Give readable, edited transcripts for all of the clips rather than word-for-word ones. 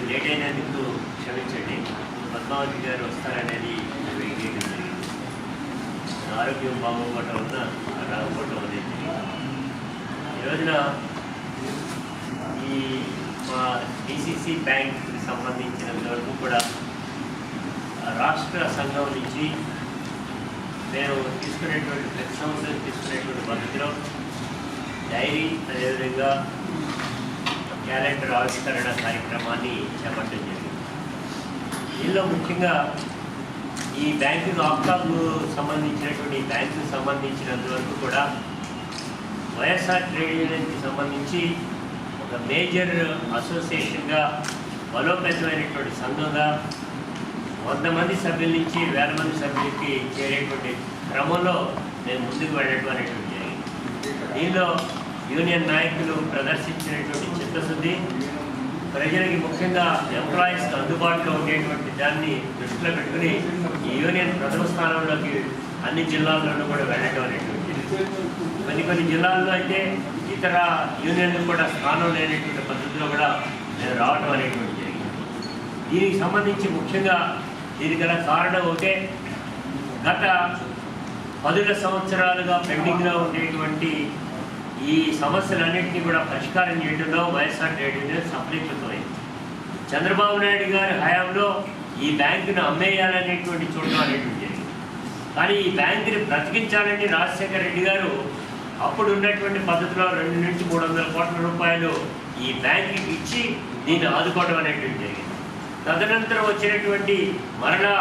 Late అయినందుకు క్షమించండి. పద్మావతి గారు వస్తారనేది వెయిట్ చేయడం జరిగింది. ఆరోగ్యం బాగోపోవటం వల్ల రాకపోవటం అనేది ఈ రోజున ఈ మా డిసిసి బ్యాంక్కి సంబంధించినంత వరకు కూడా రాష్ట్ర సంఘం నుంచి మేము తీసుకునేటువంటి ప్రతి సంవత్సరం తీసుకునేటువంటి పద్ధతిలో డైరీ, అదేవిధంగా క్యాలెండర్ ఆవిష్కరణ కార్యక్రమాన్ని చేపట్టడం జరిగింది. దీనిలో ముఖ్యంగా ఈ బ్యాంకింగ్ ఆప్కాకు సంబంధించినటువంటి బ్యాంకుకు సంబంధించినంత వరకు కూడా వైఎస్ఆర్ ట్రేడ్ యూనియన్కి సంబంధించి ఒక మేజర్ అసోసియేషన్గా బలోపేతమైనటువంటి సంఘంగా 100 మంది సభ్యుల నుంచి 1000 మంది సభ్యులకి చేరేటువంటి క్రమంలో మేము ముందుకు వెళ్ళడం అనేటువంటి జరిగింది. దీనిలో యూనియన్ నాయకులు ప్రదర్శించినటువంటి చిత్తశుద్ధి, ప్రజలకి ముఖ్యంగా ఎంప్లాయీస్కి అందుబాటులో ఉండేటువంటి దాన్ని దృష్టిలో పెట్టుకుని ఈ యూనియన్ ప్రథమ స్థానంలోకి అన్ని జిల్లాల్లోనూ కూడా వెళ్ళడం అనేటువంటిది. కొన్ని జిల్లాల్లో అయితే ఇతర యూనియన్లు కూడా స్థానం లేనటువంటి పద్ధతిలో కూడా నేను రావడం అనేటువంటి జరిగింది. దీనికి సంబంధించి ముఖ్యంగా దీనికి గల కారణం ఒకటే, గత 10 సంవత్సరాలుగా పెండింగ్లో ఉండేటువంటి ఈ సమస్యలన్నింటినీ కూడా పరిష్కారం చేయడంలో వైఎస్ఆర్ ట్రేడ్ యూనియన్ సఫలీకృతమైంది. చంద్రబాబు నాయుడు గారి హయాంలో ఈ బ్యాంకును అమ్మేయాలనేటువంటి చూడడం అనేటువంటి జరిగింది. కానీ ఈ బ్యాంకుని బ్రతికించాలని రాజశేఖర రెడ్డి గారు అప్పుడు ఉన్నటువంటి పద్ధతిలో 200 నుంచి 300 కోట్ల రూపాయలు ఈ బ్యాంకుకి ఇచ్చి దీన్ని ఆదుకోవడం అనేటువంటి జరిగింది. తదనంతరం వచ్చినటువంటి మరలా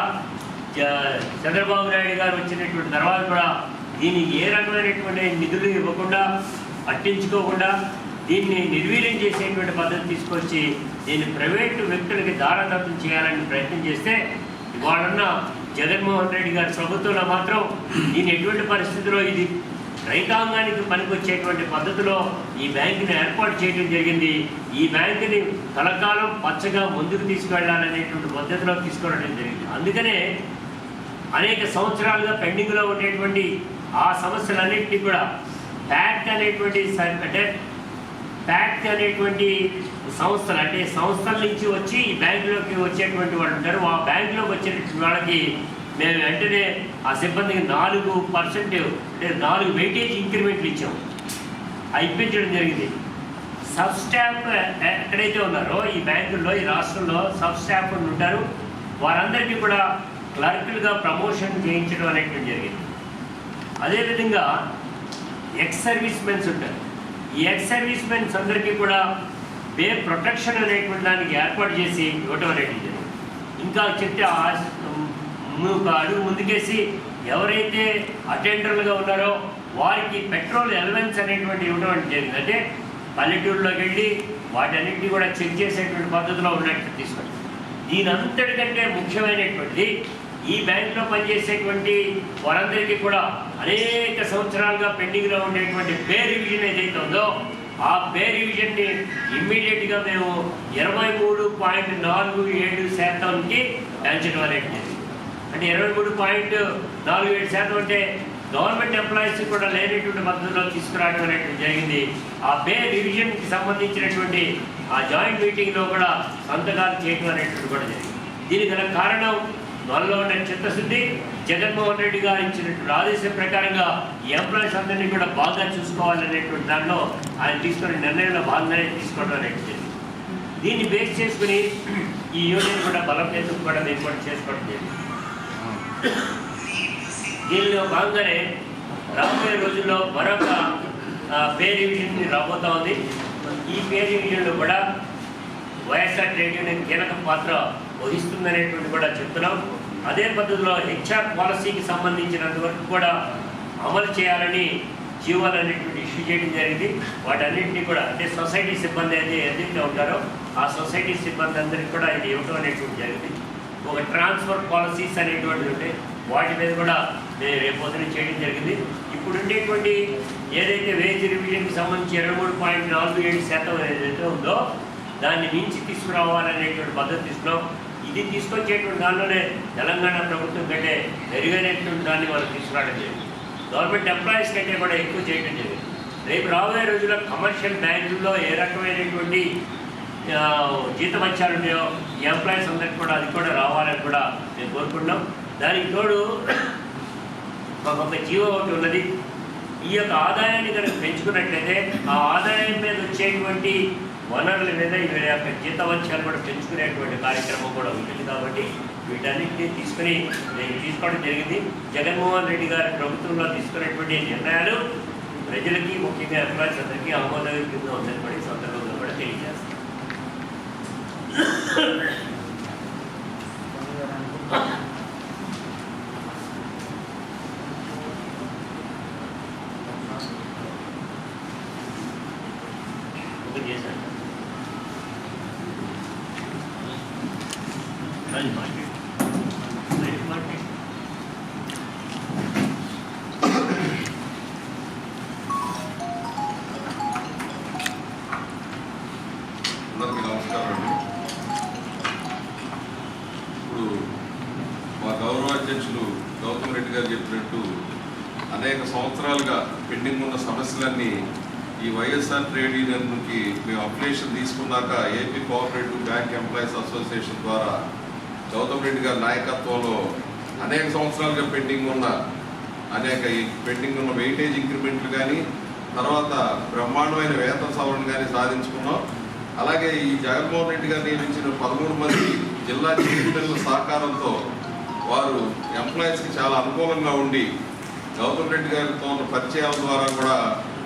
చంద్రబాబు నాయుడు గారు వచ్చినటువంటి తర్వాత కూడా దీన్ని ఏ రకమైనటువంటి నిధులు ఇవ్వకుండా, పట్టించుకోకుండా దీన్ని నిర్వీర్యం చేసేటువంటి పద్ధతి తీసుకొచ్చి దీన్ని ప్రైవేటు వ్యక్తులకి దారాదత్తం చేయాలని ప్రయత్నం చేస్తే, ఇవాళన్న జగన్మోహన్ రెడ్డి గారి ప్రభుత్వంలో మాత్రం దీన్ని ఎటువంటి పరిస్థితుల్లో ఇది రైతాంగానికి పనికొచ్చేటువంటి పద్ధతిలో ఈ బ్యాంకుని ఏర్పాటు చేయడం జరిగింది. ఈ బ్యాంకుని కలకాలం పచ్చగా ముందుకు తీసుకువెళ్ళాలనేటువంటి పద్ధతిలో తీసుకురావడం జరిగింది. అందుకనే అనేక సంవత్సరాలుగా పెండింగ్లో ఉండేటువంటి ఆ సమస్యలన్నింటినీ కూడా ప్యాక్ట్ అనేటువంటి సంస్థలు, అంటే సంస్థల నుంచి వచ్చి ఈ బ్యాంకులోకి వచ్చేటువంటి వాళ్ళు ఉంటారు. ఆ బ్యాంకులోకి వచ్చినటువంటి వాళ్ళకి మేము వెంటనే ఆ సిబ్బందికి 4% అంటే 4 వెయిటేజ్ ఇంక్రిమెంట్లు ఇచ్చాం. అవి ఇప్పించడం జరిగింది. సబ్ స్టాఫ్ ఎక్కడైతే ఉన్నారో ఈ బ్యాంకుల్లో, ఈ రాష్ట్రంలో సబ్ స్టాఫ్ ఉంటారు, వారందరికీ కూడా క్లర్కులుగా ప్రమోషన్ చేయించడం అనేటువంటి జరిగింది. అదేవిధంగా ఎక్స్ సర్వీస్ మెన్స్ ఉంటారు. ఈ ఎక్స్ సర్వీస్ మెన్స్ అందరికీ కూడా పే ప్రొటెక్షన్ అనేటువంటి దానికి ఏర్పాటు చేసి ఇవ్వటం అనేటువంటి జరిగింది. ఇంకా చెప్తే ఒక అడుగు ముందుకేసి ఎవరైతే అటెండర్లుగా ఉన్నారో వారికి పెట్రోల్ అలవెన్స్ అనేటువంటి ఇవ్వడం జరిగింది. అంటే పల్లెటూరులోకి వెళ్ళి వాటన్నింటినీ కూడా చెక్ చేసేటువంటి పద్ధతిలో ఉన్నట్టు తీసుకోండి. దీని అంతటికంటే ముఖ్యమైనటువంటిది, ఈ బ్యాంకులో పనిచేసేటువంటి వారందరికీ కూడా అనేక సంవత్సరాలుగా పెండింగ్లో ఉండేటువంటి పే రివిజన్ ఏదైతే ఉందో ఆ పే రివిజన్ని ఇమ్మీడియట్గా మేము 23.47%కి పెంచడం అనేది. అంటే 23.47% అంటే గవర్నమెంట్ ఎంప్లాయీస్ కూడా లేనటువంటి పద్ధతిలో తీసుకురావడం అనేటువంటి జరిగింది. ఆ పే రివిజన్కి సంబంధించినటువంటి ఆ జాయింట్ మీటింగ్లో కూడా సంతకాలు చేయడం అనేటువంటి కూడా జరిగింది. దీనికి గల కారణం వాళ్ళలో ఉన్న చిత్తశుద్ధి, జగన్మోహన్ రెడ్డి గారు ఇచ్చినటువంటి ఆదేశం ప్రకారంగా ఈ ఎంప్లాయీస్ అందరినీ కూడా బాగా చూసుకోవాలనేటువంటి దానిలో ఆయన తీసుకునే నిర్ణయంలో భాగంగానే తీసుకోవడం అనేది. దీన్ని బేస్ చేసుకుని ఈ యూనియన్ కూడా బలోపేతం కూడా మేము కూడా చేసుకోవడం జరిగింది. దీనిలో భాగంగానే రాబోయే రోజుల్లో మరొక పే రివిజన్ రాబోతా ఉంది. ఈ పే రివిజన్లో కూడా వైఎస్ఆర్ ట్రేడ్ యూనియన్ కీలక పాత్ర వహిస్తుందనేటువంటి కూడా చెప్తున్నాం. అదే పద్ధతిలో హెచ్ఆర్ పాలసీకి సంబంధించినంత వరకు కూడా అమలు చేయాలని జీవోలు అనేటువంటి ఇష్యూ చేయడం జరిగింది. వాటన్నింటినీ కూడా అంటే సొసైటీ సిబ్బంది ఏదైతే ఉంటారో ఆ సొసైటీ సిబ్బంది అందరికీ కూడా ఇది ఇవ్వడం అనేటువంటి జరిగింది. ఒక ట్రాన్స్ఫర్ పాలసీస్ అనేటువంటిది ఉంటే వాటి మీద కూడా మేము రేపొద్దున చేయడం జరిగింది. ఇప్పుడు ఉండేటువంటి ఏదైతే వేజ్ రివిజన్కి సంబంధించి 23.47% ఏదైతే ఉందో దాన్ని మించి తీసుకురావాలనేటువంటి పద్ధతి తీసుకున్నాం. ఇది తీసుకొచ్చేటువంటి దానిలోనే తెలంగాణ ప్రభుత్వం కంటే మెరుగైనటువంటి దాన్ని వాళ్ళు తీసుకురావడం జరిగింది. గవర్నమెంట్ ఎంప్లాయీస్ కంటే కూడా ఎక్కువ చేయడం జరిగింది. రేపు రాబోయే రోజుల్లో కమర్షియల్ బ్యాంకుల్లో ఏ రకమైనటువంటి జీతభత్యాలు ఉన్నాయో ఈ ఎంప్లాయీస్ అందరికి కూడా అది కూడా రావాలని కూడా మేము కోరుకుంటున్నాం. దానికి తోడు మాకు ఒక జీవో ఒకటి ఉన్నది. ఈ యొక్క ఆదాయాన్ని కనుక పెంచుకున్నట్లయితే ఆ ఆదాయం మీద వచ్చేటువంటి వనరుల మీద వీళ్ళ యొక్క జీతభత్యాలు కూడా పెంచుకునేటువంటి కార్యక్రమం కూడా ఉంటుంది. కాబట్టి వీటన్నిటినీ తీసుకుని నేను తీసుకోవడం జరిగింది. జగన్మోహన్ రెడ్డి గారి ప్రభుత్వంలో తీసుకున్నటువంటి నిర్ణయాలు ప్రజలకి ముఖ్యంగా ఎంప్లాయీస్ అందరికీ ఆమోదయోగ్యంగా ఉందని కూడా ఈ సందర్భంగా కూడా తెలియజేస్తాను. చేశాను అందరికీ నమస్కారం అండి. ఇప్పుడు మా గౌరవ అధ్యక్షులు గౌతమ్ రెడ్డి గారు చెప్పినట్టు అనేక సంవత్సరాలుగా పెండింగ్ ఉన్న సమస్యలన్నీ ఈ వైఎస్ఆర్ ట్రేడ్ యూనియన్కి మేము అప్లికేషన్ తీసుకున్నాక AP cooperative bank employees association ద్వారా గౌతమ్ రెడ్డి గారి నాయకత్వంలో అనేక సంవత్సరాలుగా పెండింగ్ ఉన్న వెయిటేజ్ ఇంక్రిమెంట్లు కానీ తర్వాత బ్రహ్మాండమైన వేతన సవరణ కానీ సాధించుకున్నాం. అలాగే ఈ జగన్మోహన్ రెడ్డి గారు నియమించిన 13 మంది జిల్లా చైర్మన్ల సహకారంతో వారు ఎంప్లాయీస్కి చాలా అనుకూలంగా ఉండి గౌతమ్ రెడ్డి గారితో పరిచయాల ద్వారా కూడా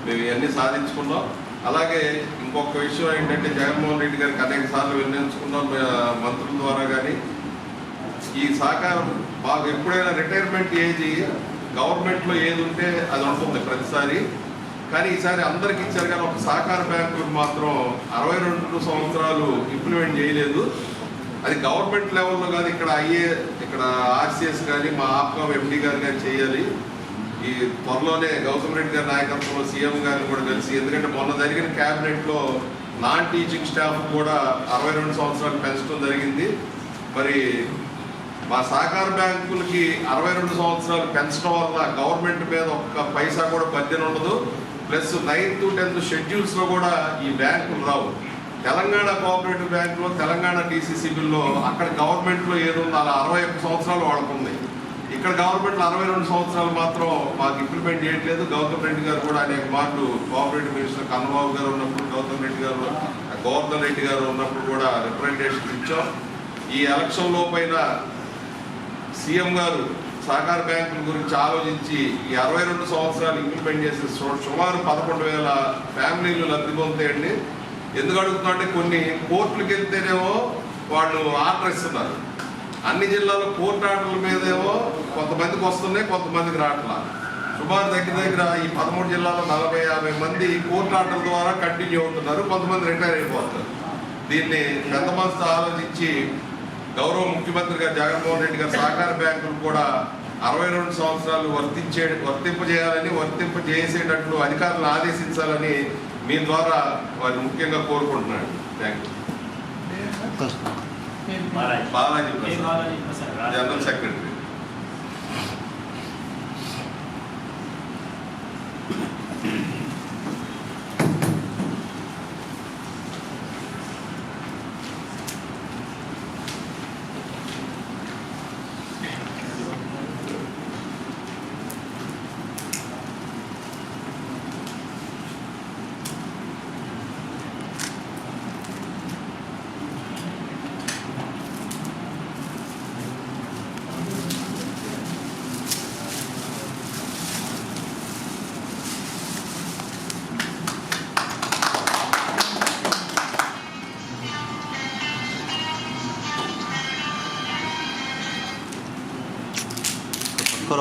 మేము ఇవన్నీ సాధించుకున్నాం. అలాగే ఇంకొక విషయం ఏంటంటే జగన్మోహన్ రెడ్డి గారికి అనేక సార్లు విన్నవించుకున్నాం మంత్రుల ద్వారా. కానీ ఈ సహకారం మాకు ఎప్పుడైనా రిటైర్మెంట్ ఏజ్ గవర్నమెంట్లో ఏది ఉంటే అది ఉంటుంది ప్రతిసారి. కానీ ఈసారి అందరికి ఇచ్చారు కానీ ఒక సహకార బ్యాంకులకు మాత్రం 62 సంవత్సరాలు ఇంప్లిమెంట్ చేయలేదు. అది గవర్నమెంట్ లెవెల్లో కానీ ఇక్కడ ఆర్సిఎస్ కానీ మా ఆప్కామ్ ఎండి గారు కానీ చేయాలి. ఈ త్వరలోనే గౌతమ్ రెడ్డి గారి నాయకత్వంలో సీఎం గారిని కూడా కలిసి, ఎందుకంటే మొన్న జరిగిన క్యాబినెట్లో నాన్ టీచింగ్ స్టాఫ్ కూడా 62 సంవత్సరాలు పెంచడం జరిగింది. మరి మా సహకార బ్యాంకులకి 62 సంవత్సరాలు పెంచడం వల్ల గవర్నమెంట్ మీద ఒక్క పైసా కూడా బడ్జెట్ ఉండదు. ప్లస్ 9th to 10th షెడ్యూల్స్లో కూడా ఈ బ్యాంకులు రావు. తెలంగాణ కోఆపరేటివ్ బ్యాంకులో తెలంగాణ టీసీసీ బిల్లో అక్కడ గవర్నమెంట్లో ఏదుందో అలా 61 సంవత్సరాలు వాడుకుంది. ఇక్కడ గవర్నమెంట్లో 62 సంవత్సరాలు మాత్రం మాకు ఇంప్లిమెంట్ చేయట్లేదు. గౌతమ్ రెడ్డి గారు కూడా అనేక మార్లు కోఆపరేటివ్ మినిస్టర్ కన్నబాబు గారు ఉన్నప్పుడు, గౌతమ్ రెడ్డి గారు గోవర్ధన్ రెడ్డి గారు ఉన్నప్పుడు కూడా రిప్రజెంటేషన్ ఇచ్చాం. ఈ ఎలక్షన్ లోపైన సీఎం గారు సహకార బ్యాంకుల గురించి ఆలోచించి ఈ 62 సంవత్సరాలు ఇంప్లిమెంట్ చేసి సుమారు 11,000 ఫ్యామిలీలు లబ్ధి పొందుతాయండి. ఎందుకు అడుగుతున్నా కొన్ని కోర్టులకు వెళ్తేనేమో వాళ్ళు ఆర్డర్ ఇస్తున్నారు. అన్ని జిల్లాలో కోర్టు ఆర్డర్ల మీదేమో కొంతమందికి వస్తున్నాయి, కొంతమందికి రావట్లా. సుమారు దగ్గర ఈ 13 జిల్లాలో 40-50 మంది కోర్టు ఆర్డర్ ద్వారా కంటిన్యూ అవుతున్నారు. కొంతమంది రిటైర్ అయిపోతున్నారు. దీన్ని పెద్ద మనసుతో ఆలోచించి గౌరవ ముఖ్యమంత్రి గారు జగన్మోహన్ రెడ్డి గారు సహకార బ్యాంకులు కూడా 62 సంవత్సరాలు వర్తింపజేయాలని, వర్తింపజేసేటట్లు అధికారులను ఆదేశించాలని మీ ద్వారా వారు ముఖ్యంగా కోరుకుంటున్నాడు. Thank you. Balaji Prasad, general secretary.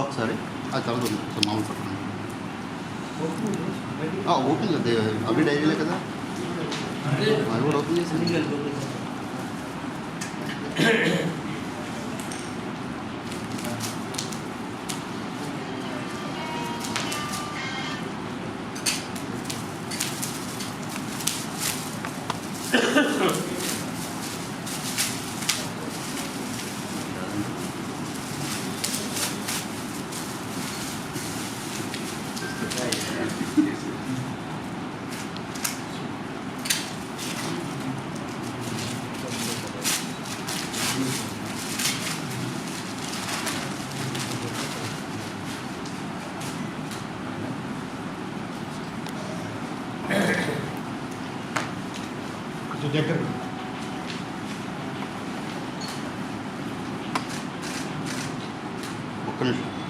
ఒకసారి అది చదువుతుంది మామూలు పట్టణం ఓపెన్ కదా అవి డైరీలే కదా అది కూడా ఓపెన్ చేసి దగ్గర ఒక్క నిమిషం